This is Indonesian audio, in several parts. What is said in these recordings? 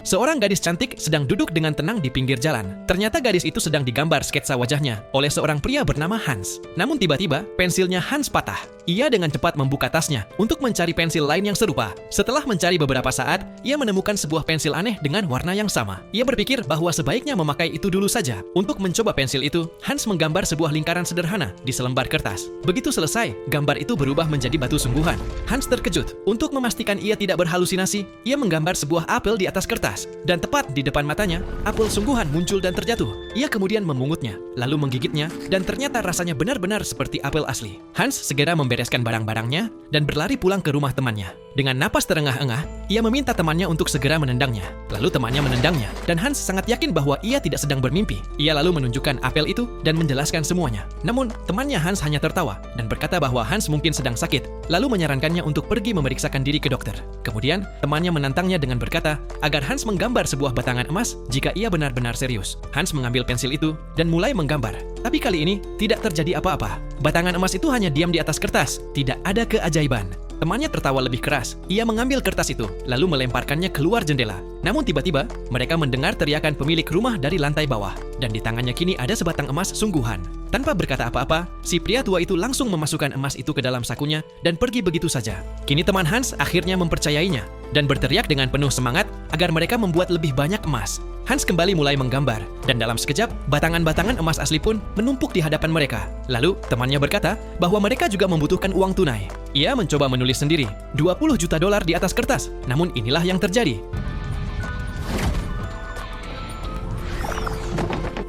Seorang gadis cantik sedang duduk dengan tenang di pinggir jalan. Ternyata gadis itu sedang digambar sketsa wajahnya oleh seorang pria bernama Hans. Namun tiba-tiba, pensilnya Hans patah. Ia dengan cepat membuka tasnya untuk mencari pensil lain yang serupa. Setelah mencari beberapa saat, ia menemukan sebuah pensil aneh dengan warna yang sama. Ia berpikir bahwa sebaiknya memakai itu dulu saja. Untuk mencoba pensil itu, Hans menggambar sebuah lingkaran sederhana di selembar kertas. Begitu selesai, gambar itu berubah menjadi batu sungguhan. Hans terkejut. Untuk memastikan ia tidak berhalusinasi, ia menggambar sebuah apel di atas kertas. Dan tepat di depan matanya, apel sungguhan muncul dan terjatuh. Ia kemudian memungutnya, lalu menggigitnya, dan ternyata rasanya benar-benar seperti apel asli. Hans segera membereskan barang-barangnya dan berlari pulang ke rumah temannya. Dengan napas terengah-engah, ia meminta temannya untuk segera menendangnya. Lalu temannya menendangnya, dan Hans sangat yakin bahwa ia tidak sedang bermimpi. Ia lalu menunjukkan apel itu dan menjelaskan semuanya. Namun, temannya Hans hanya tertawa dan berkata bahwa Hans mungkin sedang sakit, lalu menyarankannya untuk pergi memeriksakan diri ke dokter. Kemudian, temannya menantangnya dengan berkata agar Hans menggambar sebuah batangan emas jika ia benar-benar serius. Hans mengambil pensil itu dan mulai menggambar. Tapi kali ini, tidak terjadi apa-apa. Batangan emas itu hanya diam di atas kertas, tidak ada keajaiban. Temannya tertawa lebih keras. Ia mengambil kertas itu, lalu melemparkannya keluar jendela. Namun tiba-tiba, mereka mendengar teriakan pemilik rumah dari lantai bawah. Dan di tangannya kini ada sebatang emas sungguhan. Tanpa berkata apa-apa, si pria tua itu langsung memasukkan emas itu ke dalam sakunya dan pergi begitu saja. Kini teman Hans akhirnya mempercayainya dan berteriak dengan penuh semangat agar mereka membuat lebih banyak emas. Hans kembali mulai menggambar, dan dalam sekejap, batangan-batangan emas asli pun menumpuk di hadapan mereka. Lalu, temannya berkata bahwa mereka juga membutuhkan uang tunai. Ia mencoba menulis sendiri, $20 juta di atas kertas. Namun inilah yang terjadi.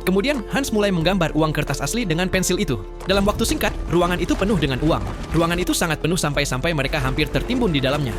Kemudian, Hans mulai menggambar uang kertas asli dengan pensil itu. Dalam waktu singkat, ruangan itu penuh dengan uang. Ruangan itu sangat penuh sampai-sampai mereka hampir tertimbun di dalamnya.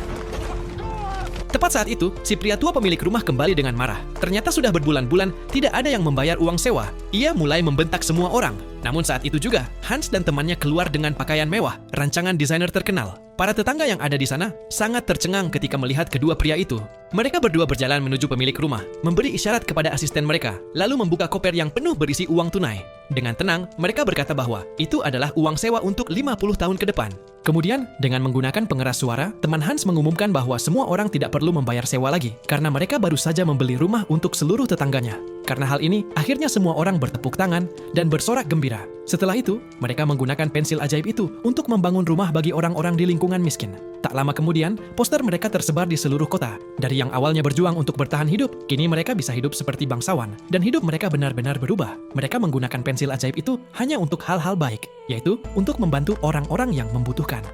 Tepat saat itu, si pria tua pemilik rumah kembali dengan marah. Ternyata sudah berbulan-bulan tidak ada yang membayar uang sewa. Ia mulai membentak semua orang. Namun saat itu juga, Hans dan temannya keluar dengan pakaian mewah, rancangan desainer terkenal. Para tetangga yang ada di sana sangat tercengang ketika melihat kedua pria itu. Mereka berdua berjalan menuju pemilik rumah, memberi isyarat kepada asisten mereka, lalu membuka koper yang penuh berisi uang tunai. Dengan tenang, mereka berkata bahwa itu adalah uang sewa untuk 50 tahun ke depan. Kemudian, dengan menggunakan pengeras suara, teman Hans mengumumkan bahwa semua orang tidak perlu membayar sewa lagi, karena mereka baru saja membeli rumah untuk seluruh tetangganya. Karena hal ini, akhirnya semua orang bertepuk tangan dan bersorak gembira. Setelah itu, mereka menggunakan pensil ajaib itu untuk membangun rumah bagi orang-orang di lingkungan miskin. Tak lama kemudian, poster mereka tersebar di seluruh kota. Dari yang awalnya berjuang untuk bertahan hidup, kini mereka bisa hidup seperti bangsawan, dan hidup mereka benar-benar berubah. Mereka menggunakan pensil ajaib itu hanya untuk hal-hal baik, yaitu untuk membantu orang-orang yang membutuhkan.